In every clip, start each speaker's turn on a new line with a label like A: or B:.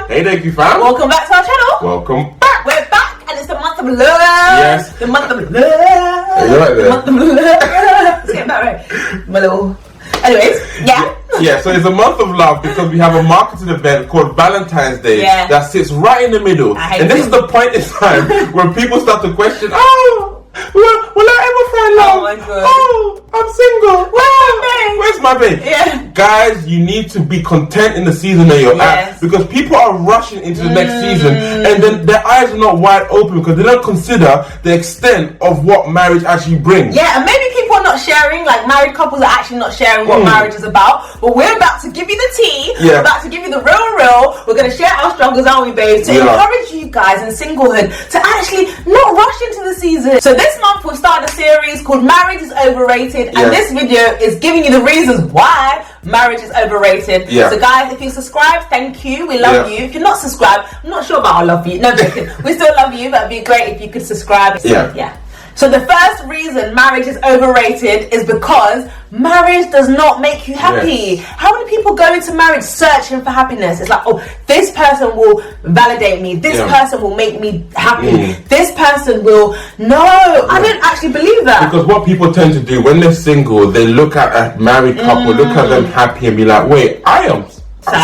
A: Fam!
B: Hey Deku Fam!
A: Welcome back to our channel!
B: Welcome back!
A: We're back and it's the month of love!
B: Yes!
A: The month of love!
B: You're right there.
A: The month of love! Let's get that right. My little... Anyways, yeah.
B: Yeah, so it's a month of love because we have a marketing event called Valentine's Day that sits right in the middle. And this is the point in time where people start to question, will I ever find love?
A: Oh my God.
B: Oh, I'm single. Where's my babe?
A: Yeah.
B: Guys, you need to be content in the season that you're at because people are rushing into the next season and then their eyes are not wide open because they don't consider the extent of what marriage actually brings.
A: Yeah, and maybe people are not sharing, like married couples are actually not sharing what marriage is about, but we're about to give you the tea, we're about to give you the real, we're going to share our struggles, aren't we, babes, to encourage you guys in singlehood to actually not rush into the season. So this month we're starting a series called Marriage is Overrated, and this video is giving you the reasons why marriage is overrated. So guys, if you subscribe, thank you, we love you. If you're not subscribed, I'm not sure about I love you, no, we still love you, but it'd be great if you could subscribe. So the first reason marriage is overrated is because marriage does not make you happy. How many people go into marriage searching for happiness? It's like, oh, this person will validate me. This person will make me happy. This person will... No, I don't actually believe that.
B: Because what people tend to do when they're single, they look at a married couple, look at them happy and be like, wait, I am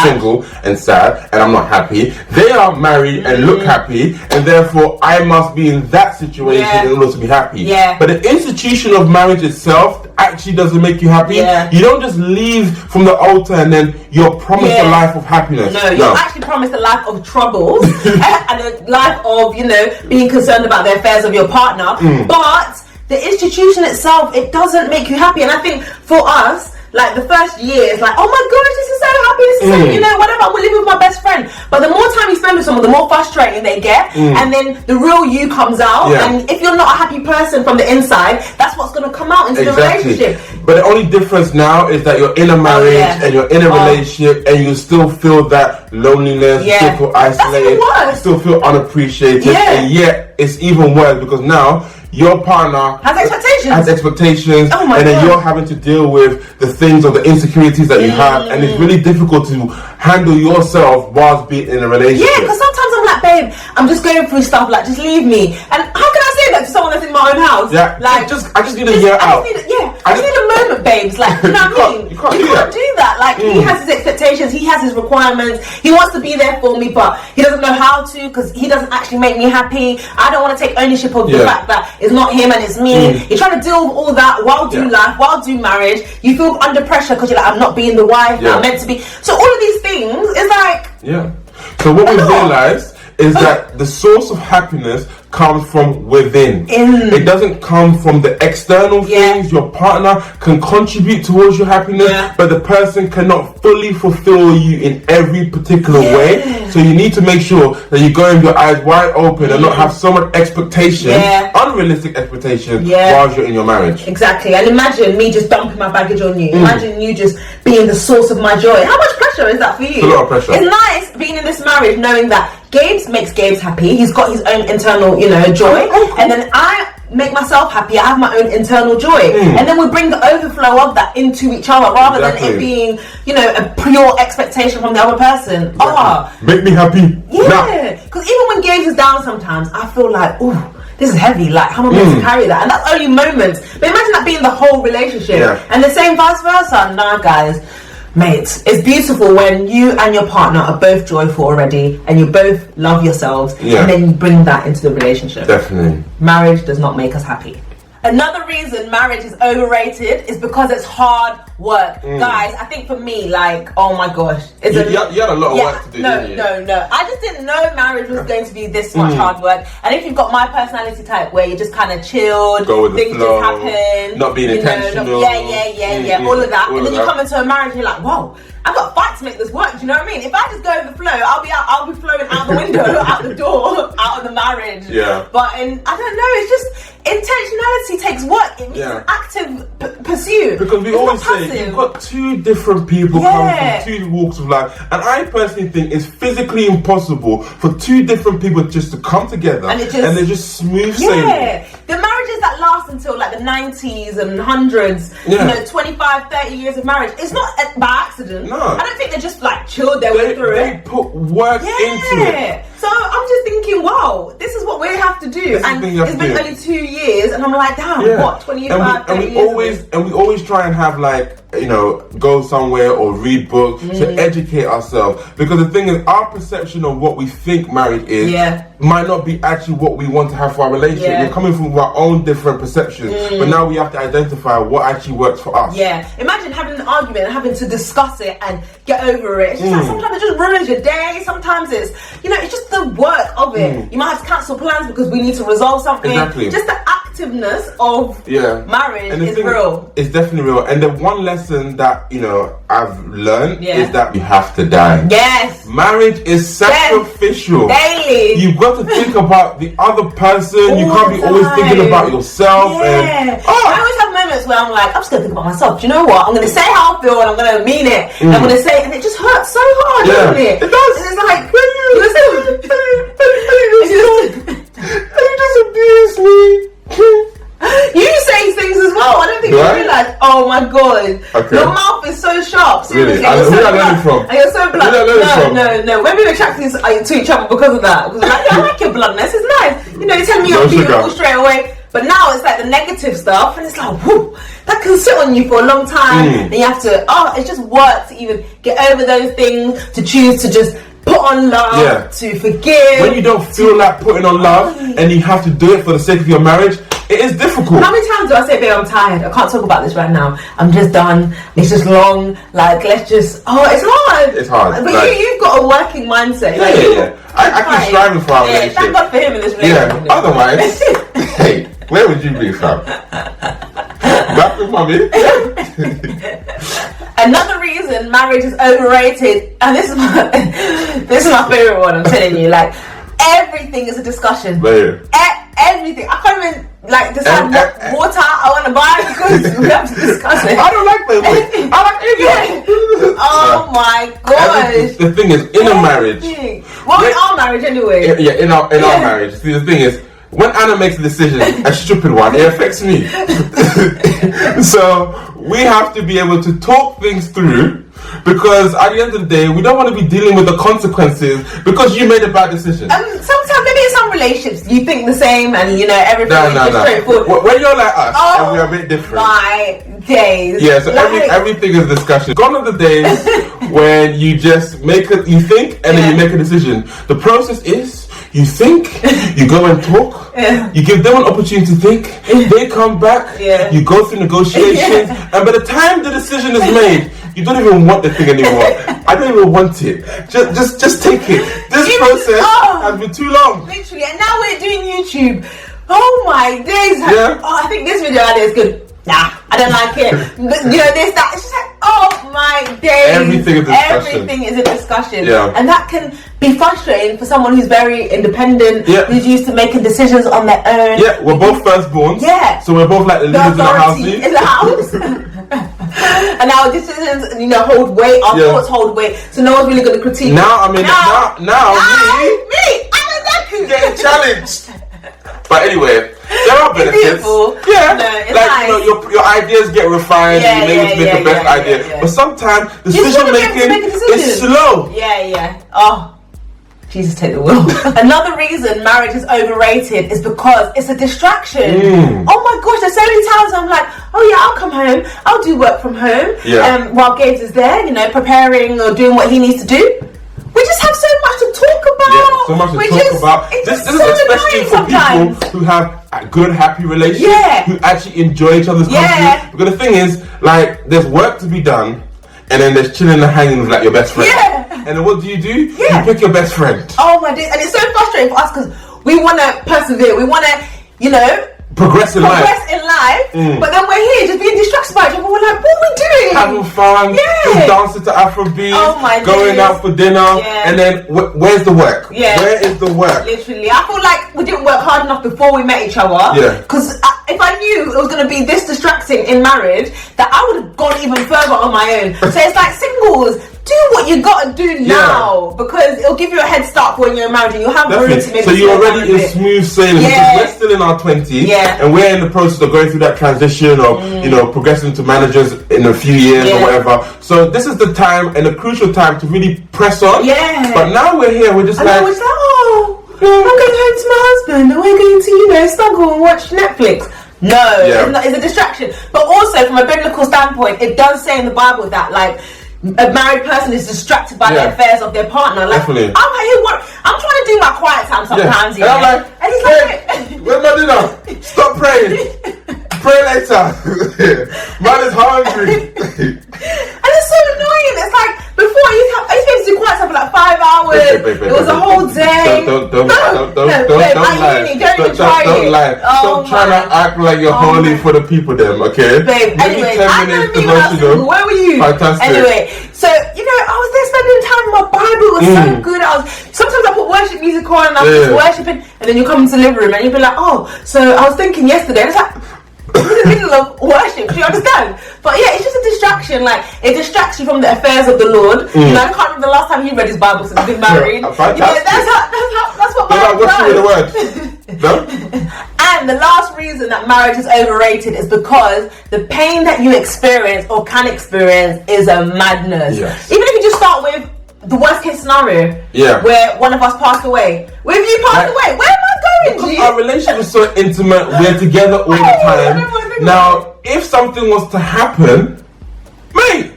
B: single and sad and I'm not happy. They are married and look happy and therefore I must be in that situation in order to be happy. But the institution of marriage itself actually doesn't make you happy. You don't just leave from the altar and then you're promised a life of happiness.
A: No, you're actually promised a life of troubles and a life of, you know, being concerned about the affairs of your partner. But the institution itself, it doesn't make you happy. And I think for us, like the first year, it's like, oh my gosh, this is so happy, this is so, you know, whatever, I'm living with my best friend. But the more time you spend with someone, the more frustrating they get, and then the real you comes out. And if you're not a happy person from the inside, that's what's going to come out into the relationship.
B: But the only difference now is that you're in a marriage and you're in a relationship and you still feel that loneliness, you still feel isolated, you still feel unappreciated, and yet it's even worse because now your partner has expectations, and then you're having to deal with the things or the insecurities that you have, and it's really difficult to handle yourself whilst being in a relationship.
A: Yeah, because sometimes I'm like, babe, I'm just going through stuff, like just leave me. And how can I say that to someone that's in my own house?
B: Yeah,
A: like
B: I just need a year out.
A: I just need a moment, babes. Like, you know what I mean? You can't do that. Like, he has his expectations, he has his requirements, he wants to be there for me, but he doesn't know how to because he doesn't actually make me happy. I don't want to take ownership of the fact that it's not him and it's me. You're trying to deal with all that while do life, while do marriage. You feel under pressure because you're like, I'm not being the wife that I'm meant to be. So all of these things is like...
B: So what we've realized is that the source of happiness comes from within. It doesn't come from the external things. Your partner can contribute towards your happiness, but the person cannot fully fulfill you in every particular way. So you need to make sure that you go with your eyes wide open and not have so much expectation, unrealistic expectation, while you're in your marriage.
A: Exactly. And imagine me just dumping my baggage on you. Imagine you just being the source of my joy. How much pressure is that for you?
B: It's a lot of pressure.
A: It's nice being in this marriage knowing that Gabes makes Gabes happy. He's got his own internal, you know, joy. And then I make myself happy. I have my own internal joy. And then we bring the overflow of that into each other rather than it being, you know, a pure expectation from the other person.
B: Make me happy.
A: Because even when Gabes is down sometimes, I feel like, ooh, this is heavy, like how am I meant to carry that? And that's only moments. But imagine that being the whole relationship. And the same vice versa. Nah, guys. Mate, it's beautiful when you and your partner are both joyful already and you both love yourselves and then you bring that into the relationship.
B: Definitely.
A: Marriage does not make us happy. Another reason marriage is overrated is because it's hard work. Guys, I think for me, like, oh my gosh.
B: You had a lot of work to do, didn't you?
A: No. I just didn't know marriage was going to be this much hard work. And if you've got my personality type where you're just kind of chilled,
B: go with
A: things
B: the flow,
A: just happen.
B: not being intentional.
A: All of that. And then you come into a marriage and you're like, whoa, I've got to fight to make this work. Do you know what I mean? If I just go with the flow, I'll be flowing out the window, out the door, out of the marriage. But I don't know, it's just intentionality takes work. It needs an active pursuit.
B: Because we always say you've got two different people coming from two walks of life, and I personally think it's physically impossible for two different people just to come together and they're just smooth sailing.
A: The marriages that last last until like the 90s and hundreds. You know, 25, 30 years of marriage. It's not by accident.
B: No.
A: I don't think they just like chilled their way through
B: it. They put work into it.
A: So I'm just thinking, wow, this is what we have to do. And it's been only 2 years, and I'm like, damn, what, 25, 30 years?
B: And we always try and have like, you know, go somewhere or read books to educate ourselves. Because the thing is, our perception of what we think marriage is might not be actually what we want to have for our relationship. We're coming from our own different perceptions. But now we have to identify what actually works for us.
A: Yeah. Imagine having an argument and having to discuss it and get over it. It's just like sometimes it just ruins your day. Sometimes it's, you know, it's just the work of it. You might have to cancel plans because we need to resolve something.
B: Exactly.
A: Just the activeness of marriage is real.
B: It's definitely real. And the one lesson that, you know, I've learned is that you have to die.
A: Yes.
B: Marriage is sacrificial.
A: Daily.
B: You've got to think about the other person. You can't be always thinking about yourself. And,
A: I always have moments where I'm like, I'm just going to think about myself. Do you know what? I'm going to say how I feel and I'm going to mean it. And I'm going to say it, and it just hurts so hard, doesn't it?
B: It does.
A: And it's like,
B: you just abuse me.
A: You say things as well. I don't think you realise. Oh my god, your mouth is so sharp. Seriously,
B: really? Who did I learn it from?
A: And you're so blunt. No. When we attract to each other because of that, because I'm like, I like your bluntness. It's nice. You know, you tell me you're beautiful straight away. But now it's like the negative stuff, and it's like, whoo, that can sit on you for a long time. And you have to. It's just work to even get over those things. To choose to just put on love, to forgive.
B: When you don't feel like putting on love, and you have to do it for the sake of your marriage. It is difficult.
A: How many times do I say, babe, I'm tired, I can't talk about this right now, I'm just done, it's just long, like, let's just, it's hard.
B: It's hard.
A: But like, you've got a working mindset.
B: I keep striving for our relationship.
A: Thank God for him in this relationship.
B: Yeah, otherwise, hey, where would you be, fam? Back with mommy.
A: Another reason marriage is overrated, and this is my favorite one, I'm telling you, like, everything is a discussion. Everything. I can't even like decide what water I want to buy because we have to discuss it.
B: I don't like that. I like English.
A: Oh my gosh.
B: The thing is, in a marriage.
A: Well, in our marriage anyway.
B: In our marriage. See, the thing is, when Anna makes a decision, a stupid one, it affects me. So we have to be able to talk things through. Because at the end of the day, we don't want to be dealing with the consequences because you made a bad decision.
A: Sometimes, maybe in some relationships, you think the same and, you know, everything is just straightforward.
B: When you're like us, and we're a bit different.
A: My days.
B: Yeah, so everything is discussion. Gone are the days when you just you think and then you make a decision. The process is, you think, you go and talk, you give them an opportunity to think, they come back, you go through negotiations, and by the time the decision is made, you don't even want the thing anymore. I don't even want it. Just take it. This process has been too long.
A: Literally, and now we're doing YouTube. Oh my days. I think this video idea is good. Nah, I don't like it. But, you know, this, that. It's just like, oh my days. Everything is a discussion. And that can be frustrating for someone who's very independent, who's used to making decisions on their own.
B: Yeah, we're both firstborns. So we're both like the leaders
A: in the house. And our decisions, you know, hold weight. Our thoughts hold weight. So no one's really going to critique.
B: Now, I mean, now
A: me, I'm a Deku.
B: Getting challenged. But anyway, there are benefits.
A: Nice.
B: You know, your ideas get refined. You maybe make the best idea. But sometimes decision making is slow.
A: Oh, Jesus, take the wheel. Another reason marriage is overrated is because it's a distraction. Oh my gosh, there's so many times I'm like, oh yeah, I'll come home, I'll do work from home, while Gabes is there, you know, preparing or doing what he needs to do. We just have so much to talk about.
B: So much to talk about. This is especially for people who have a good, happy relationship, who actually enjoy each other's company. Because the thing is, like, there's work to be done, and then there's chilling and hanging with like your best friend. And then what do? You pick your best friend.
A: Oh my days. And it's so frustrating for us because we want to persevere. We want to, you know,
B: progress in life.
A: But then we're here just being distracted by each other. We're like, what are we doing?
B: Having fun, just dancing to Afrobeat, going out for dinner, and then where's the work? Where is the work?
A: Literally, I feel like we didn't work hard enough before we met each other. Because if I knew it was going to be this distracting in marriage, that I would have gone even further on my own. So it's like singles. do what you gotta do now, because it'll give you a head start for when you're married and you'll have room to maybe.
B: So you're already in smooth sailing because we're still in our 20s and we're in the process of going through that transition of progressing to managers in a few years or whatever. So this is the time and a crucial time to really press on. But now we're here, we're just
A: I'm going home to my husband and we're going to, snuggle and watch Netflix. No, it's a distraction. But also from a biblical standpoint, it does say in the Bible that a married person is distracted by the affairs of their partner.
B: Definitely.
A: I'm trying to do my quiet time sometimes.
B: And I'm like, and he's like, where's my dinner? Stop praying. Pray later. Man is hungry.
A: And it's so annoying. It's like before I used to do quiet time for like 5 hours. It was a whole day.
B: Don't lie. Don't lie. Stop trying to act like you're holy for the people then, okay?
A: Babe, anyway, I know me when I was single. Where were you?
B: Fantastic.
A: Anyway, so I was there spending time with my Bible. It was so good. Sometimes I put worship music on and I was just worshiping, and then you come into the living room and you'll be like, oh, so I was thinking yesterday. And it's like, in the middle of worship, do you understand? But it's just a distraction. It distracts you from the affairs of the Lord. I can't remember the last time he read his Bible since he's been married. That's what marriage does.
B: No?
A: And the last reason that marriage is overrated is because the pain that you experience or can experience is a madness. Even if you just start with the worst case scenario, where one of us passed away. Where have you passed away? Where am I going, G?
B: Our relationship is so intimate. We're together all the time. Now, if something was to happen, mate,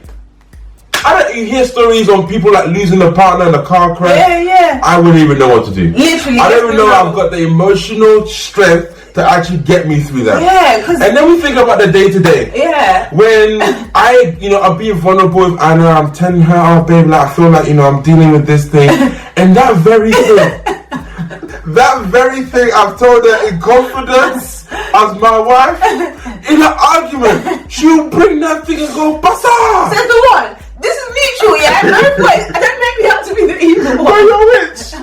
B: you hear stories on people losing a partner in a car crash. I wouldn't even know what to do.
A: Literally,
B: I don't even know I've got the emotional strength to actually get me through that. And then we think about the day to day. When I'm being vulnerable with Anna, I'm telling her, oh babe, I feel like I'm dealing with this thing, and that very thing I've told her in confidence as my wife, in an argument, she'll bring that thing and go, Basa!
A: Says the one. This is mutual, don't make me have to be the evil one.
B: But you're rich.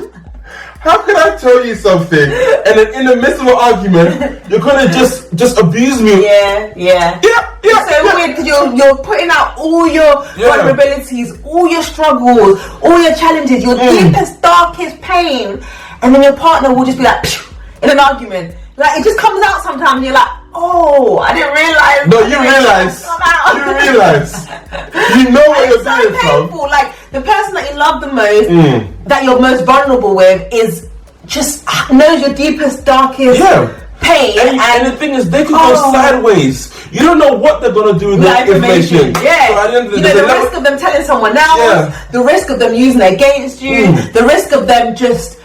B: How can I tell you something and then in the midst of an argument you're gonna just abuse me?
A: It's so weird because you're putting out all your vulnerabilities, all your struggles, all your challenges, your deepest, darkest pain, and then your partner will just be like in an argument. It just comes out sometimes and you're like, oh, I didn't realise.
B: No, you realise. You realise. You know what you're doing,
A: painful. The person that you love the most, that you're most vulnerable with, is just knows your deepest, darkest pain.
B: And the thing is, they can go sideways. You don't know what they're going to do with that information. So at the end of
A: the risk of them telling someone else, the risk of them using it against you, the risk of them just,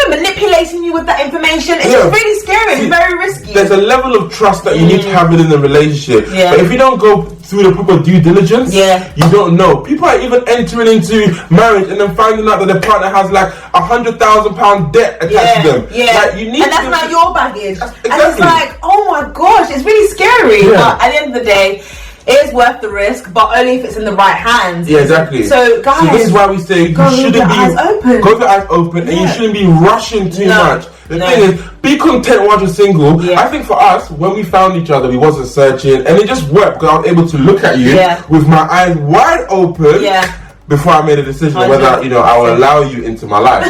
A: manipulating you with that information. It's just really scary. It's very risky.
B: There's a level of trust that you need to have within the relationship. But if you don't go through the proper due diligence, you don't know. People are even entering into marriage and then finding out that their partner has £100,000 debt attached to them.
A: And that's not your baggage. And it's like, oh my gosh, it's really scary. But at the end of the day, it is worth the risk, but only if it's in the right hands.
B: Exactly.
A: So guys,
B: this is why we say you shouldn't be go with your eyes open, and you shouldn't be rushing too much. The thing is, be content while you're single. I think for us, when we found each other, we wasn't searching, and it just worked because I was able to look at you with my eyes wide open. Before I made a decision whether I will allow you into my life.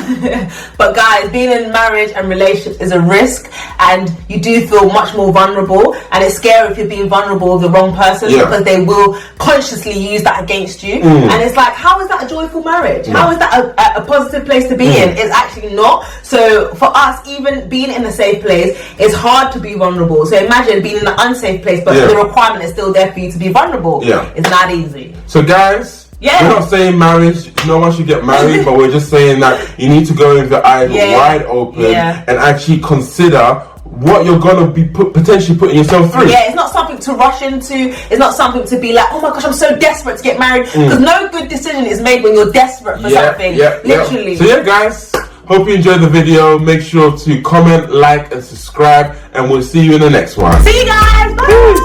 A: But guys, being in marriage and relationship is a risk, and you do feel much more vulnerable, and it's scary if you're being vulnerable with the wrong person because they will consciously use that against you. And it's like, how is that a joyful marriage? How is that a positive place to be in? It's actually not. So for us, even being in a safe place, it's hard to be vulnerable. So imagine being in an unsafe place, but the requirement is still there for you to be vulnerable. It's not easy.
B: So guys, we're not saying marriage, no one should get married, but we're just saying that you need to go with your eyes wide open and actually consider what you're going to be potentially putting yourself through.
A: It's not something to rush into. It's not something to be like, oh my gosh, I'm so desperate to get married. Because no good decision is made when you're desperate for something. Literally.
B: So guys, hope you enjoyed the video. Make sure to comment, like, and subscribe, and we'll see you in the next one.
A: See you guys. Bye. Peace.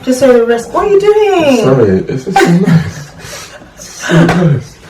A: Just so risk. What are you doing?
B: Sorry, it's just so nice. It's so nice.